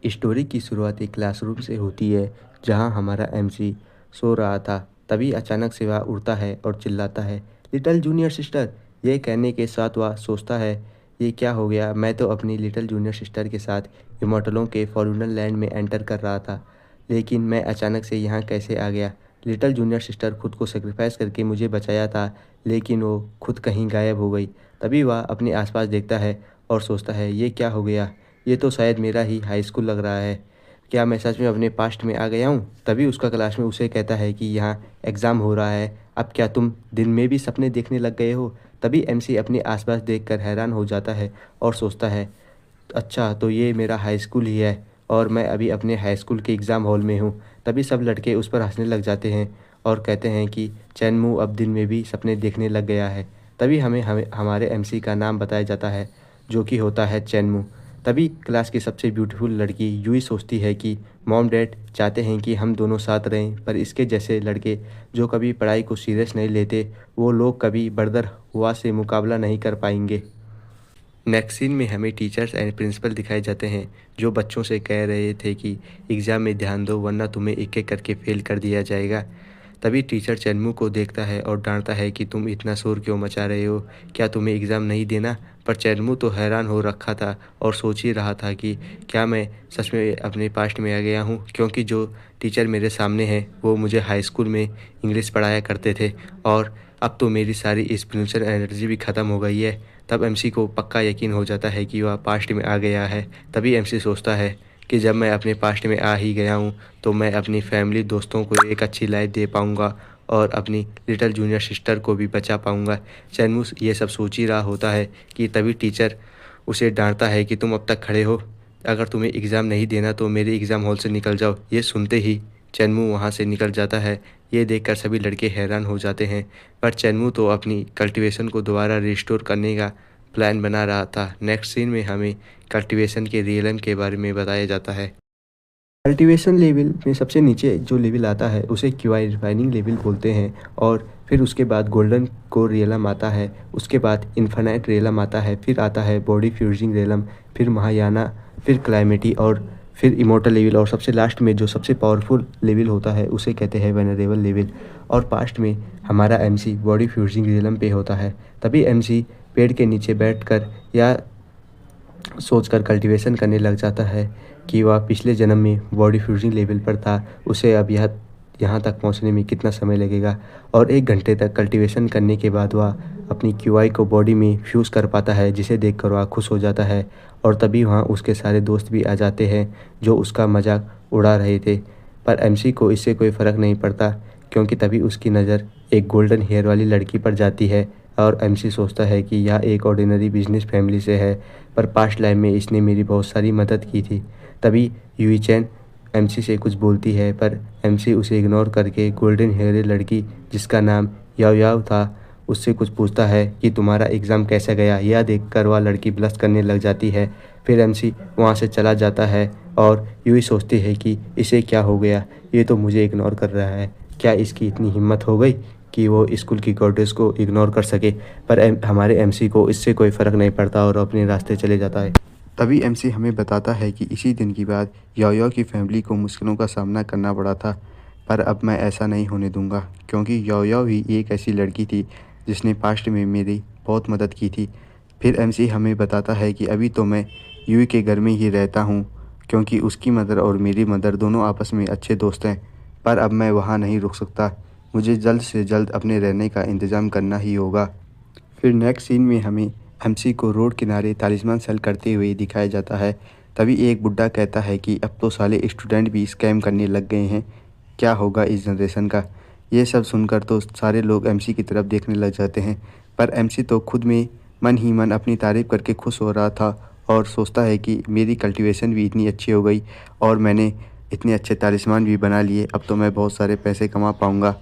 Story की शुरुआत एक क्लासरूम से होती है जहां हमारा एमसी सो रहा था। तभी अचानक से वह उड़ता है और चिल्लाता है, लिटिल जूनियर सिस्टर। ये कहने के साथ वह सोचता है, ये क्या हो गया। मैं तो अपनी लिटिल जूनियर सिस्टर के साथ इमोर्टलों के फॉर्यूनल लैंड में एंटर कर रहा था, लेकिन मैं अचानक से यहाँ कैसे आ गया। लिटिल जूनियर सिस्टर खुद को सेक्रीफाइस करके मुझे बचाया था, लेकिन वो खुद कहीं गायब हो गई। तभी वह अपने आसपास देखता है और सोचता है, ये क्या हो गया। ये तो शायद मेरा ही हाई स्कूल लग रहा है। क्या मैं सच में अपने पास्ट में आ गया हूँ। तभी उसका क्लास में उसे कहता है कि यहाँ एग्ज़ाम हो रहा है, अब क्या तुम दिन में भी सपने देखने लग गए हो। तभी एमसी अपने आसपास देखकर हैरान हो जाता है और सोचता है, अच्छा तो ये मेरा हाई स्कूल ही है और मैं अभी अपने हाई स्कूल के एग्ज़ाम हॉल में हूँ। तभी सब लड़के उस पर हंसने लग जाते हैं और कहते हैं कि चैनमू अब दिन में भी सपने देखने लग गया है। तभी हमें हमें हमारे एमसी का नाम बताया जाता है, जो कि होता है चैनमू। तभी क्लास की सबसे ब्यूटीफुल लड़की यूई सोचती है कि मॉम डैड चाहते हैं कि हम दोनों साथ रहें, पर इसके जैसे लड़के जो कभी पढ़ाई को सीरियस नहीं लेते, वो लोग कभी बरदर हुआ से मुकाबला नहीं कर पाएंगे। नेक्स्ट सीन में हमें टीचर्स एंड प्रिंसिपल दिखाए जाते हैं, जो बच्चों से कह रहे थे कि एग्ज़ाम में ध्यान दो वरना तुम्हें एक एक करके फेल कर दिया जाएगा। तभी टीचर चैनमू को देखता है और डांटता है कि तुम इतना शोर क्यों मचा रहे हो, क्या तुम्हें एग्ज़ाम नहीं देना। पर चैनमू तो हैरान हो रखा था और सोच ही रहा था कि क्या मैं सच में अपने पास्ट में आ गया हूँ, क्योंकि जो टीचर मेरे सामने हैं वो मुझे हाई स्कूल में इंग्लिश पढ़ाया करते थे और अब तो मेरी सारी स्पिरिचुअल एनर्जी भी ख़त्म हो गई है। तब एमसी को पक्का यकीन हो जाता है कि वह पास्ट में आ गया है। तभी एमसी सोचता है कि जब मैं अपने पास्ट में आ ही गया हूँ तो मैं अपनी फैमिली दोस्तों को एक अच्छी लाइफ दे पाऊँगा और अपनी लिटिल जूनियर सिस्टर को भी बचा पाऊँगा। चैनमू ये सब सोच ही रहा होता है कि तभी टीचर उसे डांटता है कि तुम अब तक खड़े हो, अगर तुम्हें एग्ज़ाम नहीं देना तो मेरे एग्ज़ाम हॉल से निकल जाओ। ये सुनते ही चैनमू वहाँ से निकल जाता है। ये देखकर सभी लड़के हैरान हो जाते हैं, पर चैनमू तो अपनी कल्टीवेशन को दोबारा रिस्टोर करने का प्लान बना रहा था। नेक्स्ट सीन में हमें कल्टीवेशन के रियलम के बारे में बताया जाता है। कल्टीवेशन लेवल में सबसे नीचे जो लेवल आता है उसे क्यूआई रिफाइनिंग लेवल बोलते हैं, और फिर उसके बाद गोल्डन कोर रियलम आता है, उसके बाद इन्फिनाइट रियलम आता है, फिर आता है बॉडी फ्यूजिंग रियलम, फिर महायाना, फिर क्लाइमेटी और फिर इमोर्टल लेवल, और सबसे लास्ट में जो सबसे पावरफुल लेवल होता है उसे कहते हैं वेनरेबल लेवल। और पास्ट में हमारा एमसी बॉडी फ्यूजिंग रियलम पे होता है। तभी एमसी पेड़ के नीचे बैठकर या सोचकर कल्टीवेशन करने लग जाता है कि वह पिछले जन्म में बॉडी फ्यूजिंग लेवल पर था, उसे अब यहाँ तक पहुँचने में कितना समय लगेगा। और 1 घंटे तक कल्टीवेशन करने के बाद वह अपनी क्यूआई को बॉडी में फ्यूज़ कर पाता है, जिसे देखकर वह खुश हो जाता है। और तभी वहाँ उसके सारे दोस्त भी आ जाते हैं जो उसका मजाक उड़ा रहे थे। पर एमसी को इससे कोई फ़र्क नहीं पड़ता, क्योंकि तभी उसकी नज़र एक गोल्डन हेयर वाली लड़की पर जाती है और एमसी सोचता है कि यह एक ऑर्डिनरी बिजनेस फैमिली से है, पर पास्ट लाइफ में इसने मेरी बहुत सारी मदद की थी। तभी यूई चैन एमसी से कुछ बोलती है, पर एमसी उसे इग्नोर करके गोल्डन हेयर लड़की जिसका नाम याओ याओ था उससे कुछ पूछता है कि तुम्हारा एग्ज़ाम कैसा गया। यह देखकर वह लड़की ब्लश करने लग जाती है। फिर एमसी वहाँ से चला जाता है और यूई सोचती है कि इसे क्या हो गया, ये तो मुझे इग्नोर कर रहा है। क्या इसकी इतनी हिम्मत हो गई कि वो स्कूल की गॉडेस को इग्नोर कर सके। पर हमारे एमसी को इससे कोई फ़र्क नहीं पड़ता और अपने रास्ते चले जाता है। तभी एमसी हमें बताता है कि इसी दिन की बात याओ की फैमिली को मुश्किलों का सामना करना पड़ा था, पर अब मैं ऐसा नहीं होने दूंगा, क्योंकि याओ ही एक ऐसी लड़की थी जिसने पास्ट में मेरी बहुत मदद की थी। फिर एमसी हमें बताता है कि अभी तो मैं यूई के घर में ही रहता हूँ, क्योंकि उसकी मदर और मेरी मदर दोनों आपस में अच्छे दोस्त हैं। पर अब मैं वहाँ नहीं रुक सकता, मुझे जल्द से जल्द अपने रहने का इंतज़ाम करना ही होगा। फिर नेक्स्ट सीन में हमें एमसी को रोड किनारे तालिस्मान सेल करते हुए दिखाया जाता है। तभी एक बुड्ढा कहता है कि अब तो साले स्टूडेंट भी स्कैम करने लग गए हैं, क्या होगा इस जनरेशन का। ये सब सुनकर तो सारे लोग एमसी की तरफ देखने लग जाते हैं, पर एमसी तो खुद में मन ही मन अपनी तारीफ़ करके खुश हो रहा था और सोचता है कि मेरी कल्टीवेशन भी इतनी अच्छी हो गई और मैंने इतने अच्छे तालिस्मान भी बना लिए, अब तो मैं बहुत सारे पैसे कमा पाऊँगा।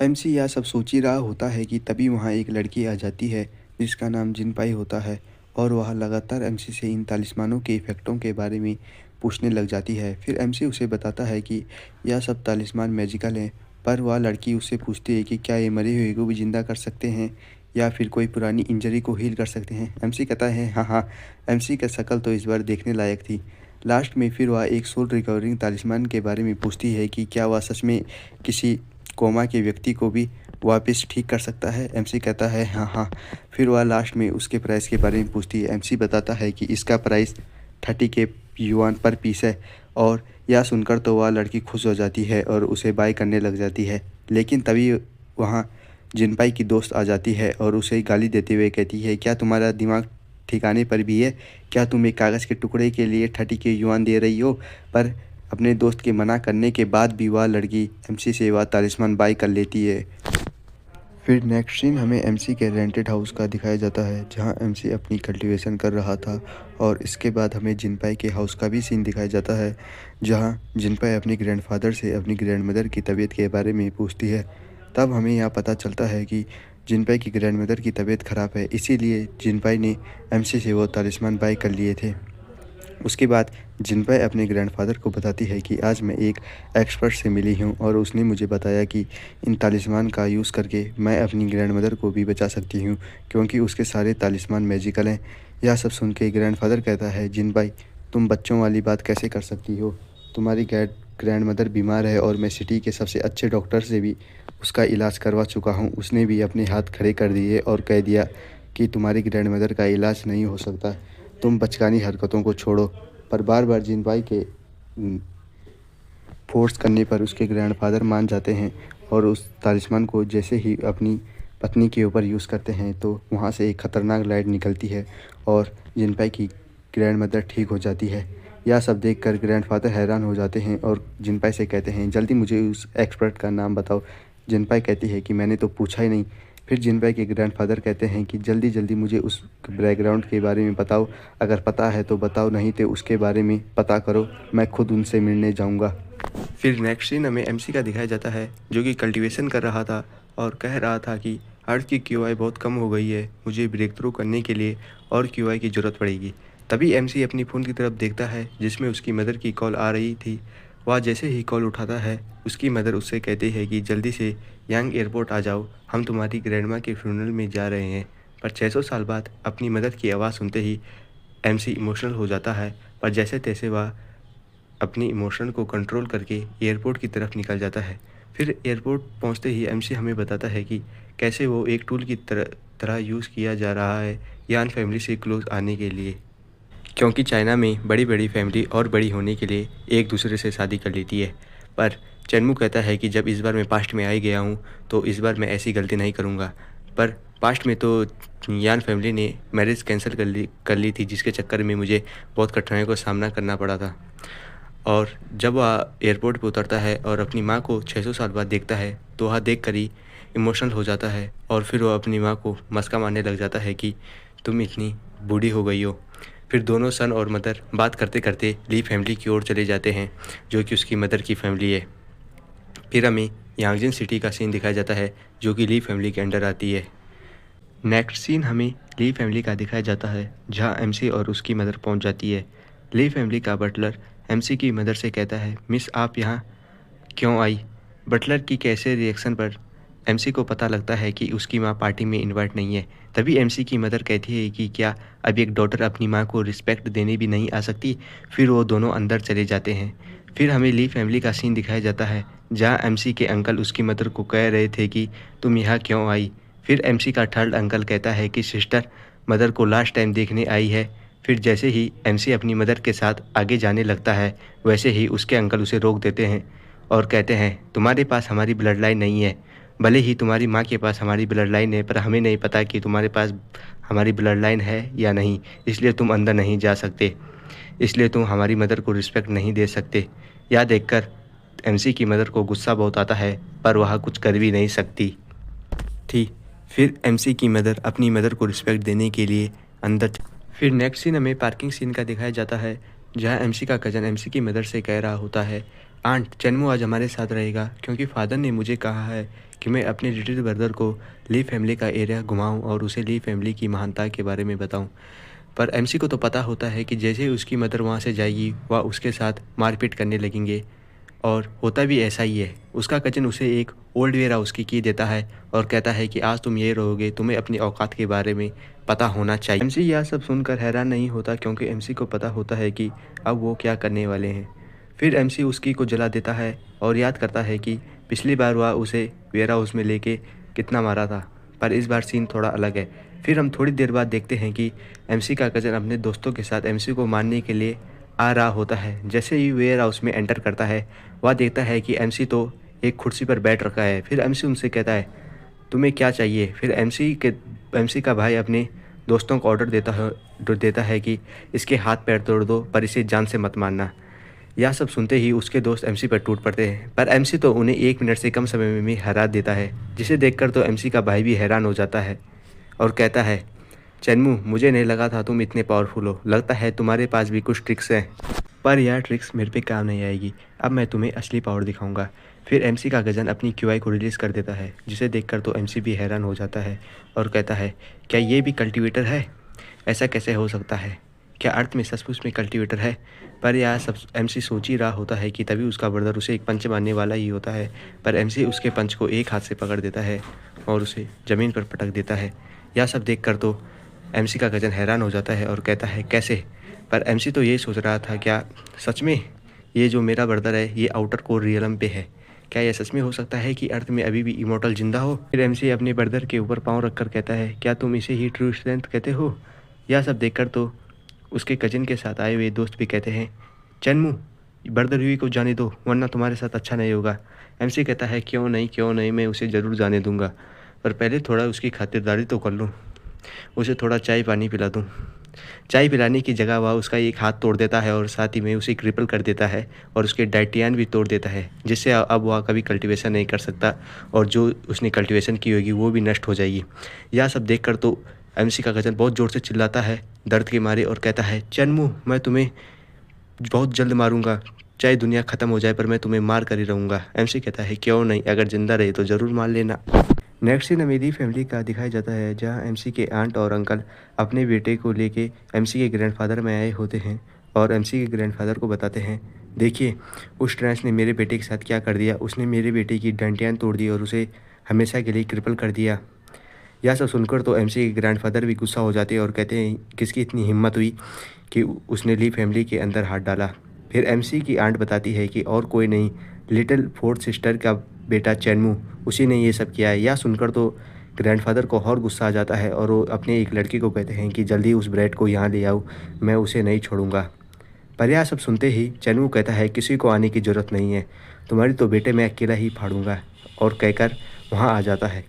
एमसी यह सब सोच ही रहा होता है कि तभी वहाँ एक लड़की आ जाती है जिसका नाम जिनपाई होता है, और वह लगातार एमसी से इन तालिस्मानों के इफ़ेक्टों के बारे में पूछने लग जाती है। फिर एमसी उसे बताता है कि यह सब तालिस्मान मैजिकल हैं, पर वह लड़की उससे पूछती है कि क्या ये मरे हुए को भी ज़िंदा कर सकते हैं या फिर कोई पुरानी इंजरी को हील कर सकते हैं। एमसी कहता है हाँ हाँ। एमसी का शक्ल तो इस बार देखने लायक थी। लास्ट में फिर वह एक सोल रिकवरिंग तालिस्मान के बारे में पूछती है कि क्या वह सच में किसी कोमा के व्यक्ति को भी वापस ठीक कर सकता है। एमसी कहता है हाँ हाँ। फिर वह लास्ट में उसके प्राइस के बारे में पूछती है। एमसी बताता है कि इसका प्राइस 30 युआन पर पीस है। और यह सुनकर तो वह लड़की खुश हो जाती है और उसे बाय करने लग जाती है। लेकिन तभी वहाँ जिनपाई की दोस्त आ जाती है और उसे गाली देते हुए कहती है, क्या तुम्हारा दिमाग ठिकाने पर भी है? क्या तुम एक कागज़ के टुकड़े के लिए 30 युआन दे रही हो? पर अपने दोस्त के मना करने के बाद भी वह लड़की एमसी से वह तालिस्मान बाय कर लेती है। फिर नेक्स्ट सीन हमें एमसी के रेंटेड हाउस का दिखाया जाता है, जहां एमसी अपनी कल्टीवेशन कर रहा था। और इसके बाद हमें जिनपाई के हाउस का भी सीन दिखाया जाता है, जहां जिनपाई अपनी ग्रैंडफादर से अपनी ग्रैंडमदर की तबीयत के बारे में पूछती है। तब हमें यह पता चलता है कि जिनपाई की ग्रैंडमदर की तबीयत ख़राब है, इसीलिए जिनपाई ने एमसी से वो तालिस्मान बाय कर लिए थे। उसके बाद जिनपाई अपने ग्रैंडफादर को बताती है कि आज मैं एक एक्सपर्ट से मिली हूँ और उसने मुझे बताया कि इन तालिस्मान का यूज़ करके मैं अपनी ग्रैंडमदर को भी बचा सकती हूँ, क्योंकि उसके सारे तालिस्मान मैजिकल हैं। यह सब सुन के ग्रैंडफादर कहता है, जिनपाई तुम बच्चों वाली बात कैसे कर सकती हो? तुम्हारी ग्रैंडमदर बीमार है और मैं सिटी के सबसे अच्छे डॉक्टर से भी उसका इलाज करवा चुका हूँ। उसने भी अपने हाथ खड़े कर दिए और कह दिया कि तुम्हारी ग्रैंडमदर का इलाज नहीं हो सकता। तुम बचकानी हरकतों को छोड़ो। पर बार बार जिनपाई के फोर्स करने पर उसके ग्रैंडफादर मान जाते हैं और उस तालिस्मान को जैसे ही अपनी पत्नी के ऊपर यूज़ करते हैं तो वहाँ से एक ख़तरनाक लाइट निकलती है और जिनपाई की ग्रैंडमदर ठीक हो जाती है। यह सब देखकर ग्रैंडफादर हैरान हो जाते हैं और जिनपाई से कहते हैं, जल्दी मुझे उस एक्सपर्ट का नाम बताओ। जिनपाई कहती है कि मैंने तो पूछा ही नहीं। फिर जिनपाई के ग्रैंडफादर कहते हैं कि जल्दी जल्दी मुझे उस बैकग्राउंड के बारे में बताओ। अगर पता है तो बताओ, नहीं तो उसके बारे में पता करो, मैं खुद उनसे मिलने जाऊंगा। फिर नेक्स्ट सीन हमें एमसी का दिखाया जाता है, जो कि कल्टीवेशन कर रहा था और कह रहा था कि अर्थ की क्यूआई बहुत कम हो गई है, मुझे ब्रेक थ्रू करने के लिए और क्यूआई की ज़रूरत पड़ेगी। तभी एमसी अपनी फ़ोन की तरफ देखता है, जिसमें उसकी मदर की कॉल आ रही थी। वह जैसे ही कॉल उठाता है, उसकी मदर उससे कहती है कि जल्दी से यांग एयरपोर्ट आ जाओ, हम तुम्हारी ग्रैंडमा के फ्यूनरल में जा रहे हैं। पर 600 साल बाद अपनी मदर की आवाज़ सुनते ही एमसी इमोशनल हो जाता है, पर जैसे तैसे वह अपनी इमोशन को कंट्रोल करके एयरपोर्ट की तरफ निकल जाता है। फिर एयरपोर्ट पहुंचते ही एमसी हमें बताता है कि कैसे वो एक टूल की तरह यूज़ किया जा रहा है यान फैमिली से क्लोज आने के लिए, क्योंकि चाइना में बड़ी बड़ी फैमिली और बड़ी होने के लिए एक दूसरे से शादी कर लेती है। पर चेनमू कहता है कि जब इस बार मैं पास्ट में आ ही गया हूँ तो इस बार मैं ऐसी गलती नहीं करूँगा। पर पास्ट में तो यान फैमिली ने मैरिज कैंसिल कर ली थी, जिसके चक्कर में मुझे बहुत कठिनाइयों का सामना करना पड़ा था। और जब वह एयरपोर्ट पर उतरता है और अपनी माँ को 600 साल बाद देखता है तो वह देख कर ही इमोशनल हो जाता है और फिर वह अपनी माँ को मस्का मारने लग जाता है कि तुम इतनी बूढ़ी हो गई हो। फिर दोनों सन और मदर बात करते करते ली फैमिली की ओर चले जाते हैं, जो कि उसकी मदर की फैमिली है। फिर हमें यांगजिन सिटी का सीन दिखाया जाता है, जो कि ली फैमिली के अंडर आती है। नेक्स्ट सीन हमें ली फैमिली का दिखाया जाता है, जहां एमसी और उसकी मदर पहुंच जाती है। ली फैमिली का बटलर एमसी की मदर से कहता है, मिस आप यहाँ क्यों आई? बटलर की कैसे रिएक्शन पर एमसी को पता लगता है कि उसकी माँ पार्टी में इनवाइट नहीं है। तभी एमसी की मदर कहती है कि क्या अब एक डॉटर अपनी माँ को रिस्पेक्ट देने भी नहीं आ सकती? फिर वो दोनों अंदर चले जाते हैं। फिर हमें ली फैमिली का सीन दिखाया जाता है, जहाँ एमसी के अंकल उसकी मदर को कह रहे थे कि तुम यहाँ क्यों आई। फिर एमसी का थर्ड अंकल कहता है कि सिस्टर मदर को लास्ट टाइम देखने आई है। फिर जैसे ही एमसी अपनी मदर के साथ आगे जाने लगता है, वैसे ही उसके अंकल उसे रोक देते हैं और कहते हैं, तुम्हारे पास हमारी ब्लड लाइन नहीं है। भले ही तुम्हारी माँ के पास हमारी ब्लड लाइन है, पर हमें नहीं पता कि तुम्हारे पास हमारी ब्लड लाइन है या नहीं, इसलिए तुम अंदर नहीं जा सकते, इसलिए तुम हमारी मदर को रिस्पेक्ट नहीं दे सकते। यह देखकर एमसी की मदर को गुस्सा बहुत आता है, पर वह कुछ कर भी नहीं सकती थी। फिर एमसी की मदर अपनी मदर को रिस्पेक्ट देने के लिए अंदर। फिर नेक्स्ट सीन हमें पार्किंग सीन का दिखाया जाता है, जहां एमसी का कज़न एमसी की मदर से कह रहा होता है, आंट चेनमू आज हमारे साथ रहेगा, क्योंकि फादर ने मुझे कहा है कि मैं अपने लिटिल ब्रदर को ली फैमिली का एरिया घुमाऊं और उसे ली फैमिली की महानता के बारे में बताऊं। पर एमसी को तो पता होता है कि जैसे ही उसकी मदर वहाँ से जाएगी वह उसके साथ मारपीट करने लगेंगे। और होता भी ऐसा ही है। उसका कज़न उसे एक ओल्ड वेयर हाउस की देता है और कहता है कि आज तुम ये रहोगे, तुम्हें अपनी औकात के बारे में पता होना चाहिए। एमसी यह सब सुनकर हैरान नहीं होता क्योंकि एमसी को पता होता है कि अब वो क्या करने वाले हैं। फिर एमसी उसकी को जला देता है और याद करता है कि पिछली बार वह उसे वेयर हाउस में लेके कितना मारा था, पर इस बार सीन थोड़ा अलग है। फिर हम थोड़ी देर बाद देखते हैं कि एमसी का कज़न अपने दोस्तों के साथ एमसी को मारने के लिए आ रहा होता है। जैसे ही वेयर हाउस में एंटर करता है, वह देखता है कि एमसी तो एक कुर्सी पर बैठ रखा है। फिर एमसी उनसे कहता है, तुम्हें क्या चाहिए? फिर एमसी का भाई अपने दोस्तों को ऑर्डर देता है कि इसके हाथ पैर तोड़ दो, पर इसे जान से मत मारना। यह सब सुनते ही उसके दोस्त एमसी पर टूट पड़ते हैं, पर एमसी तो उन्हें 1 मिनट से कम समय में ही हरा देता है, जिसे देखकर तो एमसी का भाई भी हैरान हो जाता है और कहता है, चेनमू, मुझे नहीं लगा था तुम इतने पावरफुल हो। लगता है तुम्हारे पास भी कुछ ट्रिक्स हैं, पर यह ट्रिक्स मेरे पे काम नहीं आएगी। अब मैं तुम्हें असली पावर दिखाऊंगा। फिर एमसी का गजन अपनी क्यूआई को रिलीज़ कर देता है, जिसे देखकर तो एमसी भी हैरान हो जाता है और कहता है, क्या ये भी कल्टीवेटर है? ऐसा कैसे हो सकता है? क्या अर्थ में सचमुच में कल्टीवेटर है? पर यह सब एमसी सोच ही रहा होता है कि तभी उसका ब्रदर उसे एक पंच मारने वाला ही होता है, पर एमसी उसके पंच को एक हाथ से पकड़ देता है और उसे ज़मीन पर पटक देता है। यह सब देखकर तो एमसी का गजन हैरान हो जाता है और कहता है, कैसे? पर एमसी तो ये सोच रहा था, क्या सच में ये जो मेरा ब्रदर है ये आउटर कोर रियलम पे है? क्या यह सच में हो सकता है कि अर्थ में अभी भी इमोर्टल जिंदा हो? फिर एमसी अपने ब्रदर के ऊपर पाँव रखकर कहता है, क्या तुम इसे ही ट्रू स्ट्रेंथ कहते हो? यह सब देखकर तो उसके कजिन के साथ आए हुए दोस्त भी कहते हैं, चन्मू, ब्रदर हुई को जाने दो, वरना तुम्हारे साथ अच्छा नहीं होगा। एमसी कहता है, क्यों नहीं, मैं उसे ज़रूर जाने दूंगा, पर पहले थोड़ा उसकी खातिरदारी तो कर लूँ, उसे थोड़ा चाय पानी पिला दूँ। चाय पिलाने की जगह वह उसका एक हाथ तोड़ देता है और साथ ही में उसे क्रिपल कर देता है और उसके डाइटियान भी तोड़ देता है, जिससे अब वह कभी कल्टीवेशन नहीं कर सकता और जो उसने कल्टीवेशन की होगी वो भी नष्ट हो जाएगी। यह सब देखकर तो एमसी का गजन बहुत ज़ोर से चिल्लाता है दर्द के मारे और कहता है, चन्मू, मैं तुम्हें बहुत जल्द मारूंगा, चाहे दुनिया ख़त्म हो जाए पर मैं तुम्हें मार कर ही रहूँगा। एमसी कहता है, क्यों नहीं, अगर ज़िंदा रहे तो ज़रूर मार लेना। नेक्स्ट सीन अमीरी फैमिली का दिखाया जाता है, जहां एमसी के आंट और अंकल अपने बेटे को लेके एमसी के ग्रैंडफादर में आए होते हैं और एमसी के ग्रैंडफादर को बताते हैं, देखिए उस ट्रेंच ने मेरे बेटे के साथ क्या कर दिया। उसने मेरे बेटे की डंटियाँ तोड़ दी और उसे हमेशा के लिए क्रिपल कर दिया। यह सब सुनकर तो एमसी के ग्रैंडफादर भी गुस्सा हो जाते हैं और कहते हैं, किसकी इतनी हिम्मत हुई कि उसने ली फैमिली के अंदर हाथ डाला। फिर एमसी की आंट बताती है कि और कोई नहीं, लिटिल फोर्थ सिस्टर का बेटा चैनमू, उसी ने ये सब किया है। यह सुनकर तो ग्रैंडफादर को और गुस्सा आ जाता है और वो अपने एक लड़की को कहते हैं कि जल्दी उस ब्रैड को यहाँ ले आओ, मैं उसे नहीं छोड़ूंगा। पर यह सब सुनते ही चैनमू कहता है, किसी को आने की ज़रूरत नहीं है, तुम्हारी तो बेटे मैं अकेला ही फाड़ूंगा, और कहकर वहाँ आ जाता है।